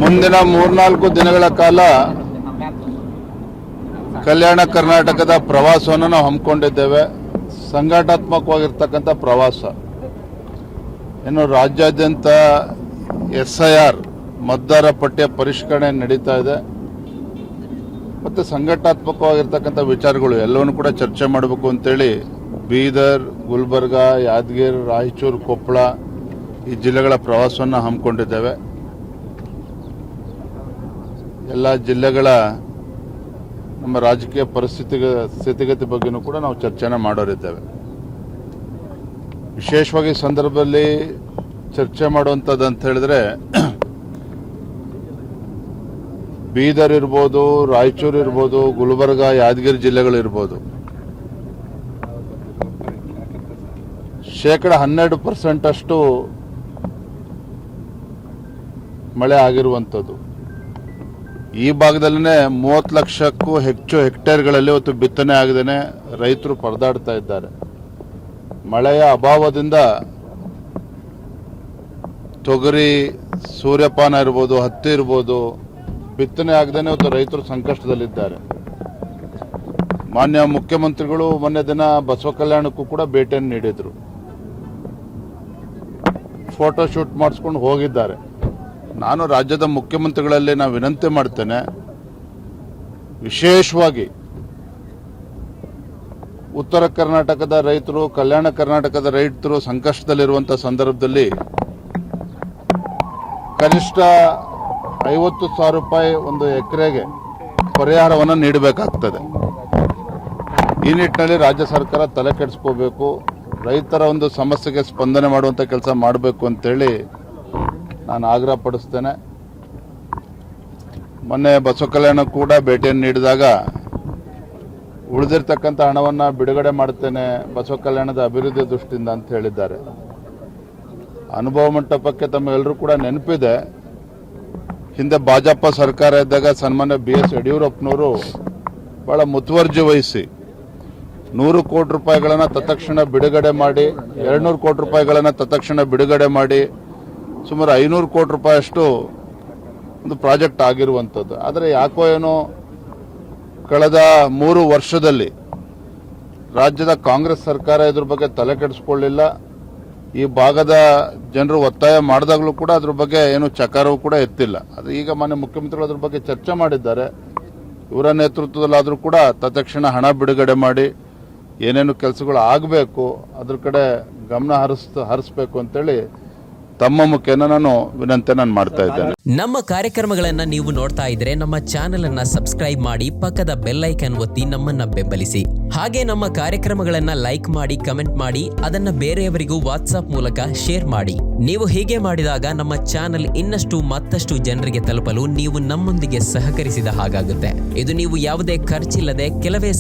ಮುಂದಿನ 3-4 ದಿನಗಳ ಕಾಲ ಕಲ್ಯಾಣ ಕರ್ನಾಟಕದ ಪ್ರವಾಸವನ್ನು ನಾವು ಹಮ್ಮಿಕೊಂಡಿದ್ದೇವೆ. ಸಂಘಟನಾತ್ಮಕವಾಗಿರ್ತಕ್ಕಂಥ ಪ್ರವಾಸ. ಇನ್ನು ರಾಜ್ಯಾದ್ಯಂತ SIR ಮತದಾರ ಪಟ್ಟಿಯ ಪರಿಷ್ಕರಣೆ ನಡೀತಾ ಇದೆ ಮತ್ತು ಸಂಘಟನಾತ್ಮಕವಾಗಿರ್ತಕ್ಕಂಥ ವಿಚಾರಗಳು ಎಲ್ಲವನ್ನೂ ಕೂಡ ಚರ್ಚೆ ಮಾಡಬೇಕು ಅಂತೇಳಿ ಬೀದರ್, ಗುಲ್ಬರ್ಗ, ಯಾದಗಿರಿ, ರಾಯಚೂರು, ಕೊಪ್ಪಳ ಈ ಜಿಲ್ಲೆಗಳ ಪ್ರವಾಸವನ್ನು ಹಮ್ಮಿಕೊಂಡಿದ್ದೇವೆ. ಎಲ್ಲ ಜಿಲ್ಲೆಗಳ ನಮ್ಮ ರಾಜಕೀಯ ಸ್ಥಿತಿಗತಿ ಬಗ್ಗೆನೂ ಕೂಡ ನಾವು ಚರ್ಚೆನ ಮಾಡೋರಿದ್ದೇವೆ. ವಿಶೇಷವಾಗಿ ಸಂದರ್ಭದಲ್ಲಿ ಚರ್ಚೆ ಮಾಡುವಂಥದ್ದು ಅಂತ ಹೇಳಿದ್ರೆ ಬೀದರ್ ಇರ್ಬೋದು, ರಾಯಚೂರು ಇರ್ಬೋದು, ಗುಲ್ಬರ್ಗ, ಯಾದಗಿರಿ ಜಿಲ್ಲೆಗಳಿರ್ಬೋದು. 12% ಅಷ್ಟು ಮಳೆ ಆಗಿರುವಂಥದ್ದು. ಈ ಭಾಗದಲ್ಲೇ 30 ಲಕ್ಷಕ್ಕೂ ಹೆಚ್ಚು ಹೆಕ್ಟೇರ್ಗಳಲ್ಲಿ ಇವತ್ತು ಬಿತ್ತನೆ ಆಗದೇನೆ ರೈತರು ಪರದಾಡ್ತಾ ಇದ್ದಾರೆ. ಮಳೆಯ ಅಭಾವದಿಂದ ತೊಗರಿ, ಸೂರ್ಯಪಾನ ಇರ್ಬೋದು, ಹತ್ತಿ ಇರ್ಬೋದು, ಬಿತ್ತನೆ ಆಗದೇನೆ ಇವತ್ತು ರೈತರು ಸಂಕಷ್ಟದಲ್ಲಿದ್ದಾರೆ. ಮಾನ್ಯ ಮುಖ್ಯಮಂತ್ರಿಗಳು ಮೊನ್ನೆ ದಿನ ಬಸವ ಕಲ್ಯಾಣಕ್ಕೂ ಕೂಡ ಭೇಟಿಯನ್ನು ನೀಡಿದ್ರು. ಫೋಟೋ ಶೂಟ್ ಮಾಡಿಸ್ಕೊಂಡು ಹೋಗಿದ್ದಾರೆ. ನಾನು ರಾಜ್ಯದ ಮುಖ್ಯಮಂತ್ರಿಗಳಲ್ಲಿ ನಾನು ವಿನಂತಿ ಮಾಡ್ತೇನೆ, ವಿಶೇಷವಾಗಿ ಉತ್ತರ ಕರ್ನಾಟಕದ ರೈತರು, ಕಲ್ಯಾಣ ಕರ್ನಾಟಕದ ರೈತರು ಸಂಕಷ್ಟದಲ್ಲಿರುವಂಥ ಸಂದರ್ಭದಲ್ಲಿ ಕನಿಷ್ಠ 50,000 ರೂಪಾಯಿ ಒಂದು ಎಕರೆಗೆ ಪರಿಹಾರವನ್ನು ನೀಡಬೇಕಾಗ್ತದೆ. ಈ ನಿಟ್ಟಿನಲ್ಲಿ ರಾಜ್ಯ ಸರ್ಕಾರ ತಲೆ ಕೆಡಿಸ್ಕೋಬೇಕು, ರೈತರ ಒಂದು ಸಮಸ್ಯೆಗೆ ಸ್ಪಂದನೆ ಮಾಡುವಂಥ ಕೆಲಸ ಮಾಡಬೇಕು ಅಂತೇಳಿ ನಾನು ಆಗ್ರಹ ಪಡಿಸ್ತೇನೆ. ಮೊನ್ನೆ ಬಸವ ಕಲ್ಯಾಣ ಕೂಡ ಭೇಟಿಯನ್ನು ನೀಡಿದಾಗ ಉಳಿದಿರ್ತಕ್ಕಂಥ ಹಣವನ್ನು ಬಿಡುಗಡೆ ಮಾಡ್ತೇನೆ ಬಸವ ಕಲ್ಯಾಣದ ಅಭಿವೃದ್ಧಿ ದೃಷ್ಟಿಯಿಂದ ಅಂತ ಹೇಳಿದ್ದಾರೆ. ಅನುಭವ ಮಂಟಪಕ್ಕೆ ತಮ್ಮೆಲ್ಲರೂ ಕೂಡ ನೆನಪಿದೆ, ಹಿಂದೆ ಭಾಜಪ ಸರ್ಕಾರ ಇದ್ದಾಗ ಸನ್ಮಾನ್ಯ BS ಯಡಿಯೂರಪ್ಪನವರು ಬಹಳ ಮುತುವರ್ಜಿ ವಹಿಸಿ 100 ಕೋಟಿ ರೂಪಾಯಿಗಳನ್ನು ತತ್ಕ್ಷಣ ಬಿಡುಗಡೆ ಮಾಡಿ, 200 ಕೋಟಿ ರೂಪಾಯಿಗಳನ್ನು ತತ್ಕ್ಷಣ ಬಿಡುಗಡೆ ಮಾಡಿ, ಸುಮಾರು 500 ಕೋಟಿ ರೂಪಾಯಿ ಅಷ್ಟು ಒಂದು ಪ್ರಾಜೆಕ್ಟ್ ಆಗಿರುವಂಥದ್ದು. ಆದರೆ ಯಾಕೋ ಏನೋ ಕಳೆದ 3 ವರ್ಷದಲ್ಲಿ ರಾಜ್ಯದ ಕಾಂಗ್ರೆಸ್ ಸರ್ಕಾರ ಇದ್ರ ಬಗ್ಗೆ ತಲೆ ಕೆಡಿಸ್ಕೊಳ್ಳಿಲ್ಲ. ಈ ಭಾಗದ ಜನರು ಒತ್ತಾಯ ಮಾಡಿದಾಗಲೂ ಕೂಡ ಅದ್ರ ಬಗ್ಗೆ ಏನು ಚಕಾರವೂ ಕೂಡ ಎತ್ತಿಲ್ಲ. ಅದು ಈಗ ಮಾನ್ಯ ಮುಖ್ಯಮಂತ್ರಿಗಳು ಅದ್ರ ಬಗ್ಗೆ ಚರ್ಚೆ ಮಾಡಿದ್ದಾರೆ. ಇವರ ನೇತೃತ್ವದಲ್ಲಾದರೂ ಕೂಡ ತತ್ಕ್ಷಣ ಹಣ ಬಿಡುಗಡೆ ಮಾಡಿ ಏನೇನು ಕೆಲಸಗಳು ಆಗಬೇಕು ಅದ್ರ ಕಡೆ ಗಮನ ಹರಿಸಬೇಕು ಅಂತೇಳಿ ತಮ್ಮ ಮುಖೇನ ನಾನು ವಿನಂತಿಯನ್ನು ಮಾಡ್ತಾ ಇದ್ದೇನೆ. ನಮ್ಮ ಕಾರ್ಯಕ್ರಮಗಳನ್ನ ನೀವು ನೋಡ್ತಾ ಇದ್ರೆ ನಮ್ಮ ಚಾನೆಲ್ ಅನ್ನ ಸಬ್ಸ್ಕ್ರೈಬ್ ಮಾಡಿ, ಪಕ್ಕದ ಬೆಲ್ ಐಕನ್ ಒತ್ತಿ ನಮ್ಮನ್ನ ಬೆಂಬಲಿಸಿ. ಹಾಗೆ ನಮ್ಮ ಕಾರ್ಯಕ್ರಮಗಳನ್ನ ಲೈಕ್ ಮಾಡಿ, ಕಮೆಂಟ್ ಮಾಡಿ, ಅದನ್ನ ಬೇರೆಯವರಿಗೂ ವಾಟ್ಸ್ಆಪ್ ಮೂಲಕ ಶೇರ್ ಮಾಡಿ. ನೀವು ಹೀಗೆ ಮಾಡಿದಾಗ ನಮ್ಮ ಚಾನೆಲ್ ಇನ್ನಷ್ಟು ಮತ್ತಷ್ಟು ಜನರಿಗೆ ತಲುಪಲು ನೀವು ನಮ್ಮೊಂದಿಗೆ ಸಹಕರಿಸಿದ ಹಾಗಾಗುತ್ತೆ. ಇದು ನೀವು ಯಾವುದೇ ಖರ್ಚಿಲ್ಲದೆ ಕೆಲವೇ